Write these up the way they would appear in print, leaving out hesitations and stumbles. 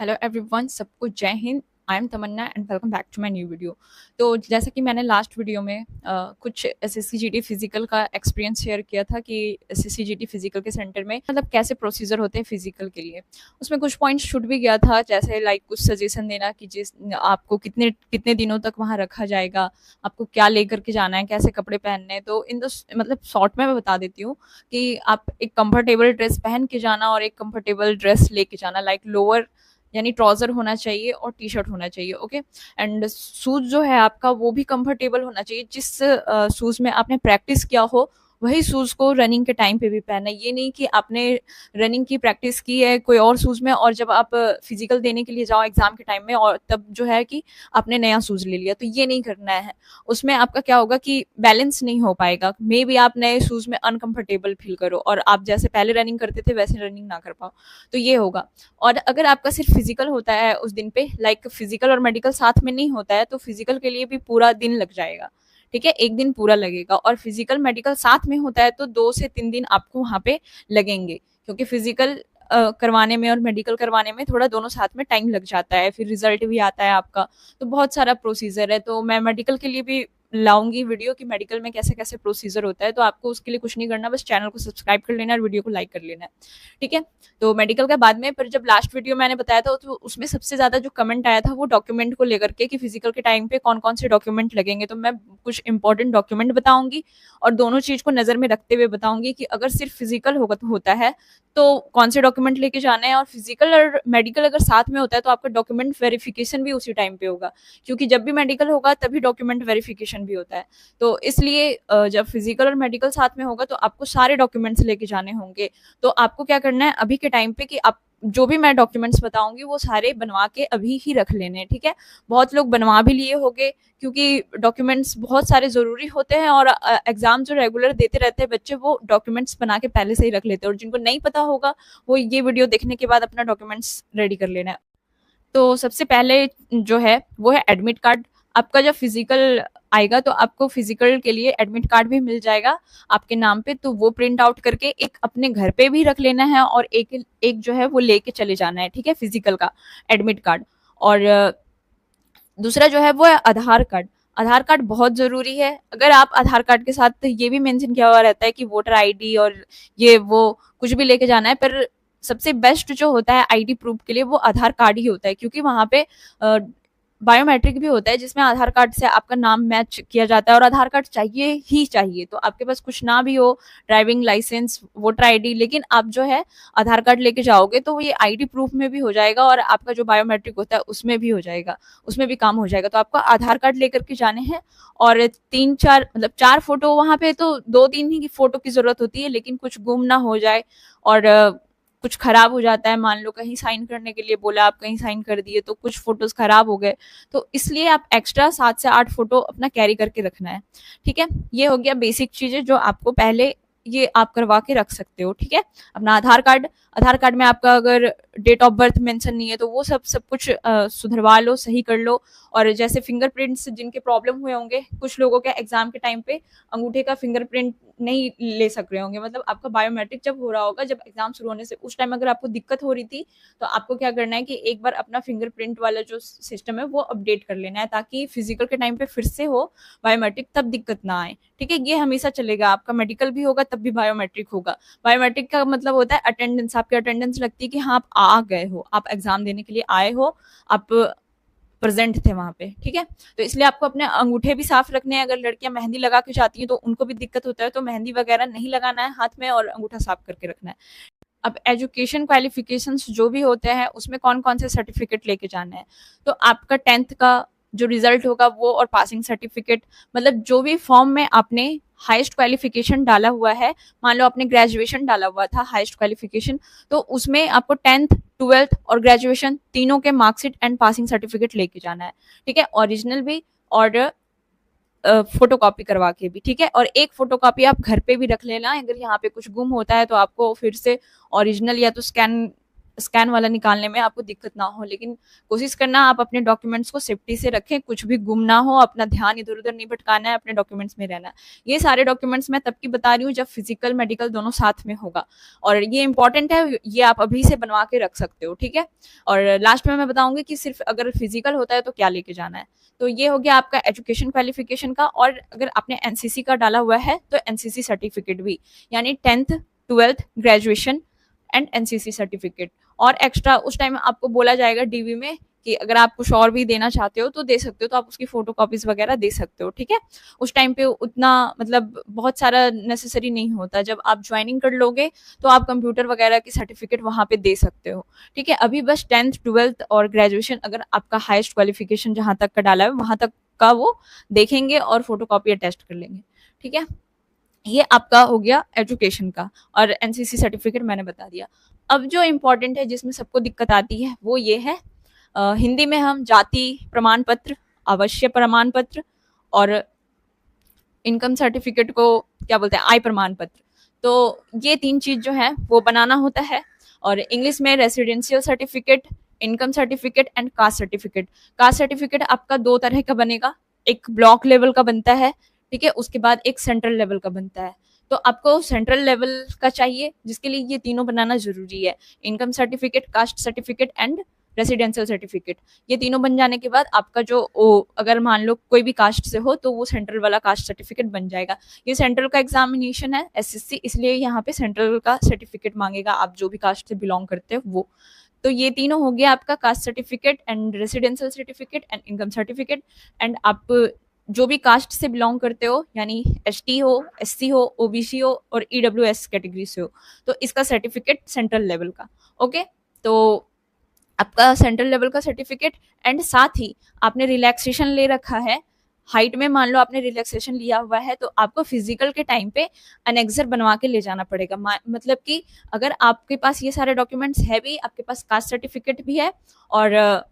Hello everyone, सबको जय हिंद। I am Tamanna and welcome back to my new video. तो जैसा कि मैंने लास्ट वीडियो में कुछ एसएससी फिजिकल का एक्सपीरियंस शेयर किया था कि एसएससी फिजिकल के सेंटर में मतलब कैसे प्रोसीजर होते हैं फिजिकल के लिए। उसमें कुछ पॉइंट्स छूट भी गया था, जैसे लाइक कुछ सजेशन देना कि जिस आपको कितने कितने दिनों तक वहाँ रखा जाएगा, आपको क्या लेकर के जाना है, कैसे कपड़े पहनने हैं। तो इन द मतलब शॉर्ट में मैं बता देती हूँ कि आप एक कंफर्टेबल ड्रेस पहन के जाना और एक कंफर्टेबल ड्रेस लेके जाना, लाइक लोअर यानी ट्राउजर होना चाहिए और टी शर्ट होना चाहिए। ओके, एंड शूज जो है आपका वो भी कंफर्टेबल होना चाहिए। जिस शूज में आपने प्रैक्टिस किया हो वही शूज को रनिंग के टाइम पे भी पहनना है। ये नहीं कि आपने रनिंग की प्रैक्टिस की है कोई और शूज में और जब आप फिजिकल देने के लिए जाओ एग्जाम के टाइम में और तब जो है कि आपने नया शूज ले लिया, तो ये नहीं करना है। उसमें आपका क्या होगा कि बैलेंस नहीं हो पाएगा। मे बी आप नए शूज में अनकंफर्टेबल फील करो और आप जैसे पहले रनिंग करते थे वैसे रनिंग ना कर पाओ, तो ये होगा। और अगर आपका सिर्फ फिजिकल होता है उस दिन पे, लाइक फिजिकल और मेडिकल साथ में नहीं होता है, तो फिजिकल के लिए भी पूरा दिन लग जाएगा। ठीक है, एक दिन पूरा लगेगा। और फिजिकल मेडिकल साथ में होता है तो 2 से 3 दिन आपको वहां पे लगेंगे, क्योंकि फिजिकल करवाने में और मेडिकल करवाने में थोड़ा दोनों साथ में टाइम लग जाता है, फिर रिजल्ट भी आता है आपका। तो बहुत सारा प्रोसीजर है। तो मैं मेडिकल के लिए भी लाऊंगी वीडियो कि मेडिकल में कैसे कैसे प्रोसीजर होता है। तो आपको उसके लिए कुछ नहीं करना, बस चैनल को सब्सक्राइब कर लेना और वीडियो को लाइक कर लेना है। ठीक है, तो मेडिकल के बाद में फिर जब लास्ट वीडियो मैंने बताया था तो उसमें सबसे ज्यादा जो कमेंट आया था वो डॉक्यूमेंट को लेकर के कि फिजिकल के टाइम पे कौन कौन से डॉक्यूमेंट लगेंगे। तो मैं कुछ इंपॉर्टेंट डॉक्यूमेंट बताऊंगी और दोनों चीज को नजर में रखते हुए बताऊंगी कि अगर सिर्फ फिजिकल होगा तो होता है तो कौन से डॉक्यूमेंट लेके जाना है, और फिजिकल और मेडिकल अगर साथ में होता है तो आपका डॉक्यूमेंट वेरिफिकेशन भी उसी टाइम पे होगा, क्योंकि जब भी मेडिकल होगा तभी डॉक्यूमेंट वेरिफिकेशन भी होता है। तो इसलिए जब फिजिकल और मेडिकल साथ में होगा तो आपको सारे डॉक्यूमेंट्स लेके जाने होंगे। तो आपको क्या करना है अभी के टाइम पे कि आप जो भी मैं डॉक्यूमेंट्स बताऊंगी वो सारे बनवा के अभी ही रख लेने। ठीक है, बहुत लोग बनवा भी लिए होंगे क्योंकि डॉक्यूमेंट्स बहुत सारे जरूरी होते हैं और एग्जाम जो रेगुलर देते रहते हैं बच्चे वो डॉक्यूमेंट्स बना के पहले से ही रख लेते हैं। और जिनको नहीं पता होगा वो ये वीडियो देखने के बाद अपना डॉक्यूमेंट्स रेडी कर लेना है। तो सबसे पहले जो है वो है एडमिट कार्ड। आपका जब फिजिकल आएगा तो आपको फिजिकल के लिए एडमिट कार्ड भी मिल जाएगा आपके नाम पे, तो वो प्रिंट आउट करके एक अपने घर पे भी रख लेना है और एक एक जो है वो लेके चले जाना है। ठीक है, फिजिकल का एडमिट कार्ड। और दूसरा जो है वो है आधार कार्ड। आधार कार्ड बहुत जरूरी है। अगर आप आधार कार्ड के साथ ये भी मेंशन किया हुआ रहता है कि वोटर आईडी और ये वो कुछ भी लेके जाना है, पर सबसे बेस्ट जो होता है आईडी प्रूफ के लिए वो आधार कार्ड ही होता है, क्योंकि वहां पे बायोमेट्रिक भी होता है जिसमें आधार कार्ड से आपका नाम मैच किया जाता है और आधार कार्ड चाहिए ही चाहिए। तो आपके पास कुछ ना भी हो, ड्राइविंग लाइसेंस, वोटर आईडी, लेकिन आप जो है आधार कार्ड लेके जाओगे तो ये आईडी प्रूफ में भी हो जाएगा और आपका जो बायोमेट्रिक होता है उसमें भी हो जाएगा, उसमें भी काम हो जाएगा। तो आपको आधार कार्ड लेकर के जाने हैं और 3-4 मतलब 4 फोटो। वहां पे तो 2-3 ही फोटो की जरूरत होती है, लेकिन कुछ गुम ना हो जाए और कुछ खराब हो जाता है। मान लो कहीं साइन करने के लिए बोला, आप कहीं साइन कर दिए तो कुछ फोटोज खराब हो गए, तो इसलिए आप एक्स्ट्रा 7 से 8 फोटो अपना कैरी करके रखना है। ठीक है, ये हो गया बेसिक चीजें जो आपको पहले ये आप करवा के रख सकते हो। ठीक है, अपना आधार कार्ड। आधार कार्ड में आपका अगर डेट ऑफ बर्थ मेंशन नहीं है तो वो सब सब कुछ सुधरवा लो, सही कर लो। और जैसे फिंगरप्रिंट्स जिनके प्रॉब्लम हुए होंगे, कुछ लोगों के एग्जाम के टाइम पे अंगूठे का फिंगरप्रिंट नहीं ले सक रहे होंगे, मतलब आपका बायोमेट्रिक जब हो रहा होगा, जब एग्जाम शुरू होने से उस टाइम अगर आपको दिक्कत हो रही थी तो आपको क्या करना है कि एक बार अपना फिंगरप्रिंट वाला जो सिस्टम है वो अपडेट कर लेना है, ताकि फिजिकल के टाइम पे फिर से हो बायोमेट्रिक, तब दिक्कत ना आए। ठीक है, ये हमेशा चलेगा। आपका मेडिकल भी होगा तब भी बायोमेट्रिक होगा। बायोमेट्रिक का मतलब होता है अटेंडेंस। आपकी अटेंडेंस लगती है कि हाँ आप आ गए हो, आप एग्जाम देने के लिए आए हो, आप प्रेजेंट थे वहां पे। ठीक है, तो इसलिए आपको अपने अंगूठे भी साफ रखने हैं। अगर लड़कियां मेहंदी लगा के जाती हैं तो उनको भी दिक्कत होता है, तो मेहंदी वगैरह नहीं लगाना है हाथ में और अंगूठा साफ करके रखना है। अब एजुकेशन क्वालिफिकेशंस जो भी होते हैं उसमें कौन कौन से सर्टिफिकेट लेके जाने हैं, तो आपका 10th का जो रिजल्ट होगा वो और पासिंग सर्टिफिकेट, मतलब जो भी फॉर्म में आपने हाईएस्ट क्वालिफिकेशन डाला हुआ है, मान लो आपने ग्रेजुएशन डाला हुआ था हाईएस्ट क्वालिफिकेशन, तो उसमें आपको 10th 12th और ग्रेजुएशन तीनों के मार्कशीट एंड पासिंग सर्टिफिकेट लेके जाना है। ठीक है, ओरिजिनल भी और फोटो कॉपी करवा के भी। ठीक है, और एक फोटो कॉपी आप घर पे भी रख लेना, अगर यहाँ पे कुछ गुम होता है तो आपको फिर से ओरिजिनल या तो स्कैन स्कैन वाला निकालने में आपको दिक्कत ना हो, लेकिन कोशिश करना आप अपने डॉक्यूमेंट्स को सेफ्टी से रखें, कुछ भी गुम ना हो, अपना ध्यान इधर उधर नहीं भटकाना है, अपने डॉक्यूमेंट्स में रहना है। ये सारे डॉक्यूमेंट्स मैं तब की बता रही हूँ जब फिजिकल मेडिकल दोनों साथ में होगा, और ये इंपॉर्टेंट है, ये आप अभी से बनवा के रख सकते हो, ठीक है। और लास्ट में मैं बताऊंगी कि सिर्फ अगर फिजिकल होता है तो क्या लेके जाना है। तो ये हो गया आपका एजुकेशन क्वालिफिकेशन का, और अगर आपने एनसीसी का डाला हुआ है तो एनसीसी सर्टिफिकेट भी, यानी 10th 12th graduation and NCC certificate. और एक्स्ट्रा उस टाइम आपको बोला जाएगा डीवी में कि अगर आप कुछ और भी देना चाहते हो तो दे सकते हो, तो आप उसकी फोटो कॉपीज वगैरह दे सकते हो, ठीक है। उस टाइम पे उतना मतलब बहुत सारा नेसेसरी नहीं होता, जब आप ज्वाइनिंग कर लोगे तो आप कंप्यूटर वगैरह की सर्टिफिकेट वहां पे दे सकते हो, ठीक है। अभी बस 10th 12th और ग्रेजुएशन, अगर आपका हाईएस्ट क्वालिफिकेशन जहां तक का डाला है वहां तक का वो देखेंगे और फोटो कॉपी अटेस्ट कर लेंगे, ठीक है। ये आपका हो गया एजुकेशन का, और एनसीसी सर्टिफिकेट मैंने बता दिया। अब जो इम्पोर्टेंट है जिसमें सबको दिक्कत आती है वो ये है, हिंदी में हम जाति प्रमाण पत्र, अवश्य प्रमाण पत्र और इनकम सर्टिफिकेट को क्या बोलते हैं, आय प्रमाण पत्र। तो ये 3 चीज जो है वो बनाना होता है। और इंग्लिश में residential certificate, income certificate and caste certificate. Caste certificate आपका 2 तरह का बनेगा, एक ब्लॉक लेवल का बनता है, ठीक है, उसके बाद एक सेंट्रल लेवल का बनता है। तो आपको सेंट्रल लेवल का चाहिए, जिसके लिए ये तीनों बनाना जरूरी है, income certificate, caste certificate and residential certificate. ये तीनों बन जाने के बाद आपका जो अगर मान लो कोई भी कास्ट से हो तो वो सेंट्रल वाला कास्ट सर्टिफिकेट बन जाएगा। ये सेंट्रल का एग्जामिनेशन है एसएससी, इसलिए यहाँ पे सेंट्रल का सर्टिफिकेट मांगेगा, आप जो भी कास्ट से बिलोंग करते हो वो। तो ये तीनों हो गया आपका caste certificate and residential certificate and income certificate. And आप जो भी कास्ट से बिलोंग करते हो, यानी एसटी हो, एससी हो, ओबीसी हो और ईडब्ल्यूएस कैटेगरी से हो, तो इसका सर्टिफिकेट सेंट्रल लेवल का, ओके। तो आपका सेंट्रल लेवल का सर्टिफिकेट, एंड साथ ही आपने रिलैक्सेशन ले रखा है, हाइट में मान लो आपने रिलैक्सेशन लिया हुआ है, तो आपको फिजिकल के टाइम पे अनेक्सर बनवा के ले जाना पड़ेगा। मतलब कि अगर आपके पास ये सारे डॉक्यूमेंट्स है भी, आपके पास कास्ट सर्टिफिकेट भी है और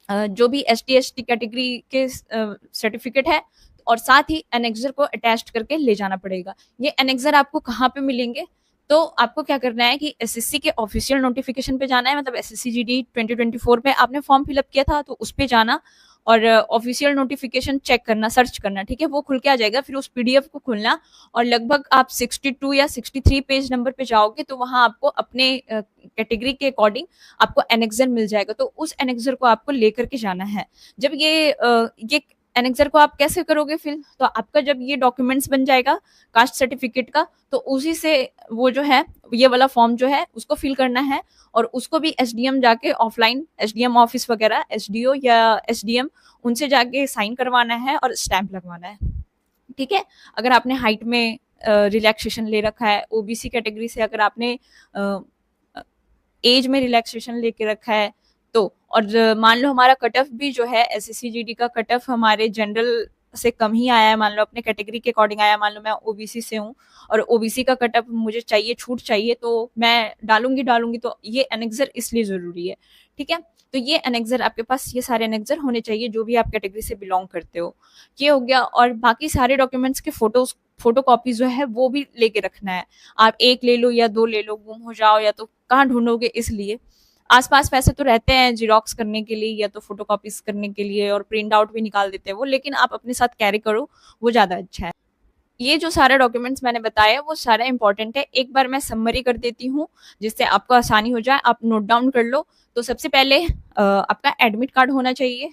जो भी एसटी कैटेगरी के सर्टिफिकेट है, और साथ ही एनेक्सर को अटैच करके ले जाना पड़ेगा। ये एनेक्सर आपको कहाँ पे मिलेंगे, तो आपको क्या करना है कि एसएससी के ऑफिशियल नोटिफिकेशन पे जाना है, मतलब एसएससी जीडी 2024 पे आपने फॉर्म फिलअप किया था तो उस पे जाना और ऑफिशियल नोटिफिकेशन चेक करना, सर्च करना, ठीक है, वो खुल के आ जाएगा। फिर उस पीडीएफ को खुलना और लगभग आप 62 या 63 पेज नंबर पे जाओगे तो वहां आपको अपने कैटेगरी के अकॉर्डिंग आपको एनेक्सर मिल जाएगा, तो उस एनेक्सर को आपको लेकर के जाना है। जब ये एनेक्सर को आप कैसे करोगे फिल, तो आपका जब ये डॉक्यूमेंट्स बन जाएगा कास्ट सर्टिफिकेट का, तो उसी से वो जो है ये वाला फॉर्म जो है उसको फिल करना है, और उसको भी एसडीएम जाके ऑफलाइन, एसडीएम ऑफिस वगैरह, एसडीओ या एसडीएम, उनसे जाके साइन करवाना है और स्टैंप लगवाना है, ठीक है। अगर आपने हाइट में रिलैक्सेशन ले रखा है, ओबीसी कैटेगरी से अगर आपने एज में रिलैक्सेशन लेके रखा है तो, और मान लो हमारा कट ऑफ भी जो है एसएससी जीडी का कट ऑफ हमारे जनरल से कम ही आया है, मान लो अपने कैटेगरी के अकॉर्डिंग आया, मान लो मैं ओबीसी से हूँ और ओबीसी का कट ऑफ मुझे चाहिए, छूट चाहिए, तो मैं डालूंगी, तो ये एनेक्सर इसलिए जरूरी है, ठीक है। तो ये एनेक्सर आपके पास, ये सारे एनेक्सर होने चाहिए जो भी आप कैटेगरी से बिलोंग करते हो, ये हो गया। और बाकी सारे डॉक्यूमेंट्स के फोटो कॉपी जो है वो भी लेके रखना है। आप एक ले लो या 2 ले लो, गुम हो जाओ या तो कहाँ ढूंढोगे, इसलिए आसपास पैसे तो रहते हैं जिरोक्स करने के लिए या तो फोटो कॉपीज करने के लिए, और प्रिंट आउट भी निकाल देते हैं वो, लेकिन आप अपने साथ कैरी करो, वो ज्यादा अच्छा है। ये जो सारे डॉक्यूमेंट्स मैंने बताया वो सारा इंपॉर्टेंट है, एक बार मैं समरी कर देती हूँ जिससे आपको आसानी हो जाए, आप नोट डाउन कर लो। तो सबसे पहले आपका एडमिट कार्ड होना चाहिए,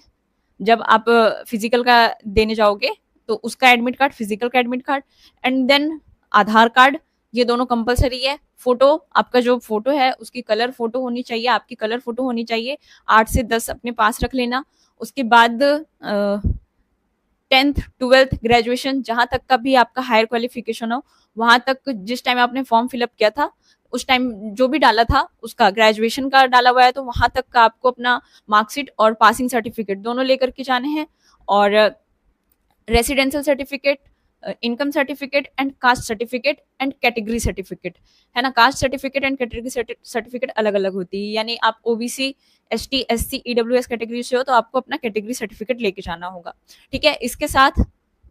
जब आप फिजिकल का देने जाओगे तो उसका एडमिट कार्ड, फिजिकल का admit card, and then Aadhaar card, ये दोनों कंपलसरी है। फोटो, आपका जो फोटो है उसकी कलर फोटो होनी चाहिए, आपकी कलर फोटो होनी चाहिए, 8 से 10 अपने पास रख लेना। उसके बाद 10th 12th ग्रेजुएशन, जहां तक का भी आपका हायर क्वालिफिकेशन हो, वहां तक जिस टाइम आपने फॉर्म फिलअप किया था उस टाइम जो भी डाला था उसका ग्रेजुएशन का डाला हुआ है, तो वहां तक का आपको अपना मार्कशीट और पासिंग सर्टिफिकेट दोनों लेकर के जाने हैं। और residential certificate, income certificate and caste certificate and category certificate, है ना। Caste certificate and category certificate अलग अलग होती है, यानी आप OBC, ST, SC, EWS category से हो तो आपको अपना कैटेगरी सर्टिफिकेट लेके जाना होगा, ठीक है। इसके साथ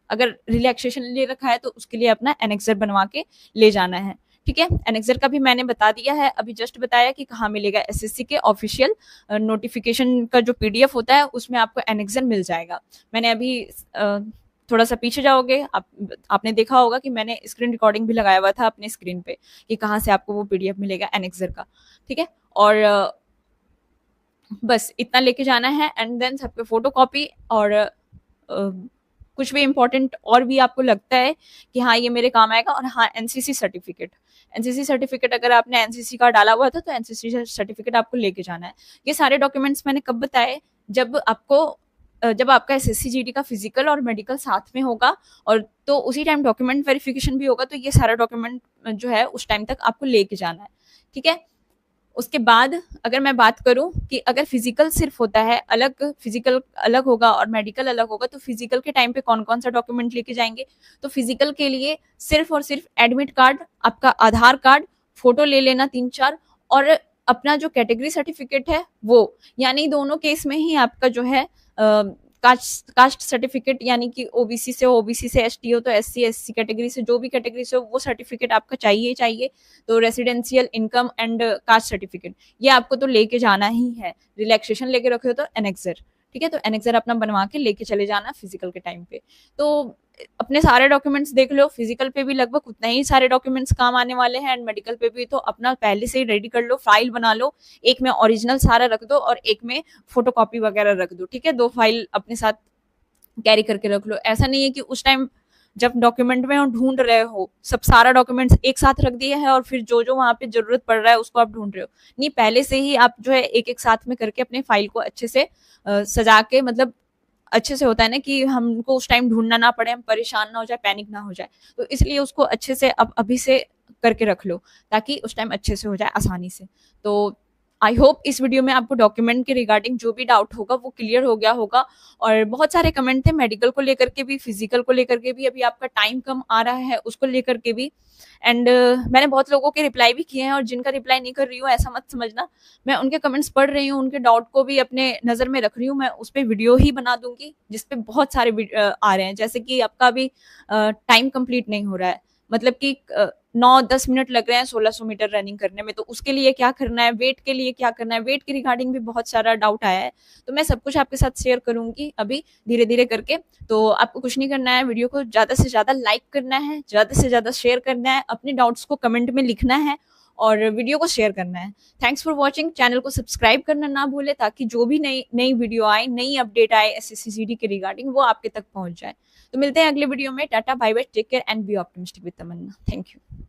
अगर रिलैक्सेशन ले रखा है तो उसके लिए अपना एनेक्सर बनवा के ले जाना है, ठीक है। एनेक्सर का भी मैंने बता दिया है, अभी जस्ट बताया कि कहाँ मिलेगा। एसएससी के ऑफिशियल नोटिफिकेशन का जो पीडीएफ होता है उसमें आपको एनेक्सर मिल जाएगा। मैंने अभी थोड़ा सा पीछे जाओगे, आपने देखा होगा कि मैंने स्क्रीन रिकॉर्डिंग भी लगाया हुआ था अपने स्क्रीन पे कि कहाँ से आपको वो पीडीएफ मिलेगा एनेक्सर का। ठीक है, और बस इतना लेके जाना है एंड देन सब पे फोटो कॉपी और कुछ भी इम्पोर्टेंट और भी आपको लगता है कि हाँ ये मेरे काम आएगा, और हाँ एनसीसी सर्टिफिकेट। एनसीसी सर्टिफिकेट अगर आपने एनसीसी का डाला हुआ था तो एनसीसी सर्टिफिकेट आपको लेके जाना है। ये सारे डॉक्यूमेंट्स मैंने कब बताए, जब आपका एसएससी जीडी का फिजिकल और मेडिकल साथ में होगा, और तो उसी टाइम डॉक्यूमेंट वेरिफिकेशन भी होगा, तो ये सारा डॉक्यूमेंट जो है उस टाइम तक आपको लेके जाना है। ठीक है, उसके बाद अगर मैं बात करूं कि अगर फिजिकल सिर्फ होता है, फिजिकल अलग होगा और मेडिकल अलग होगा, तो फिजिकल के टाइम पे कौन कौन सा डॉक्यूमेंट लेके जाएंगे। तो फिजिकल के लिए सिर्फ और सिर्फ एडमिट कार्ड, आपका आधार कार्ड, फोटो ले लेना 3-4, और अपना जो कैटेगरी सर्टिफिकेट है वो, यानी दोनों केस में ही आपका जो है कास्ट सर्टिफिकेट, यानी कि ओबीसी से एसटी हो तो एससी, एससी कैटेगरी से जो भी कैटेगरी से वो सर्टिफिकेट आपका चाहिए। तो residential income and caste certificate ये आपको तो लेके जाना ही है। रिलैक्सेशन लेके रखे हो तो एनेक्सर, ठीक है, तो एनेक्सर अपना बनवा के लेके चले जाना फिजिकल के टाइम पे। तो अपने सारे डॉक्यूमेंट्स देख लो, फिजिकल पे भी लगभग उतना ही सारे डॉक्यूमेंट्स काम आने वाले हैं, एंड मेडिकल पे भी तो अपना पहले से ही रेडी कर लो, फाइल बना लो, एक में ओरिजिनल सारा रख दो और एक में फोटोकॉपी वगैरह रख दो। ठीक है, 2 फाइल अपने साथ कैरी करके रख लो। ऐसा नहीं है कि उस टाइम जब डॉक्यूमेंट में ढूंढ रहे हो सब सारा डॉक्यूमेंट्स एक साथ रख दिए है और फिर जो जो वहां पे जरूरत पड़ रहा है उसको आप ढूंढ रहे हो। नहीं, पहले से ही आप जो है एक एक साथ में करके अपने फाइल को अच्छे से सजा के, मतलब अच्छे से होता है ना कि हमको उस टाइम ढूंढना ना पड़े, हम परेशान ना हो जाए, पैनिक ना हो जाए, तो इसलिए उसको अच्छे से अब अभी से करके रख लो ताकि उस टाइम अच्छे से हो जाए आसानी से। तो आई होप इस वीडियो में आपको डॉक्यूमेंट के रिगार्डिंग जो भी डाउट होगा वो क्लियर हो गया होगा। और बहुत सारे कमेंट थे मेडिकल को लेकर के भी, फिजिकल को लेकर के भी, अभी आपका टाइम कम आ रहा है उसको लेकर के भी। एंड मैंने बहुत लोगों के रिप्लाई भी किए हैं, और जिनका रिप्लाई नहीं कर रही हूँ ऐसा मत समझना, मैं उनके कमेंट्स पढ़ रही हूँ, उनके डाउट को भी अपने नजर में रख रही हूँ। मैं उस पर वीडियो ही बना दूंगी जिसपे बहुत सारे आ रहे हैं, जैसे कि आपका भी टाइम कंप्लीट नहीं हो रहा है, मतलब कि 9-10 मिनट लग रहे हैं 1600 मीटर रनिंग करने में, तो उसके लिए क्या करना है, वेट के लिए क्या करना है, वेट के रिगार्डिंग भी बहुत सारा डाउट आया है, तो मैं सब कुछ आपके साथ शेयर करूंगी अभी धीरे धीरे करके। तो आपको कुछ नहीं करना है, वीडियो को ज्यादा से ज्यादा लाइक करना है, ज्यादा से ज्यादा शेयर करना है, अपने डाउट्स को कमेंट में लिखना है और वीडियो को शेयर करना है। थैंक्स फॉर वॉचिंग, चैनल को सब्सक्राइब करना ना भूले ताकि जो भी नई नई वीडियो आए, नई अपडेट आए एसएससी जीडी के रिगार्डिंग वो आपके तक पहुंच जाए। तो मिलते हैं अगले वीडियो में। Tata, bye bye, take care and be optimistic with Tamanna. Thank you.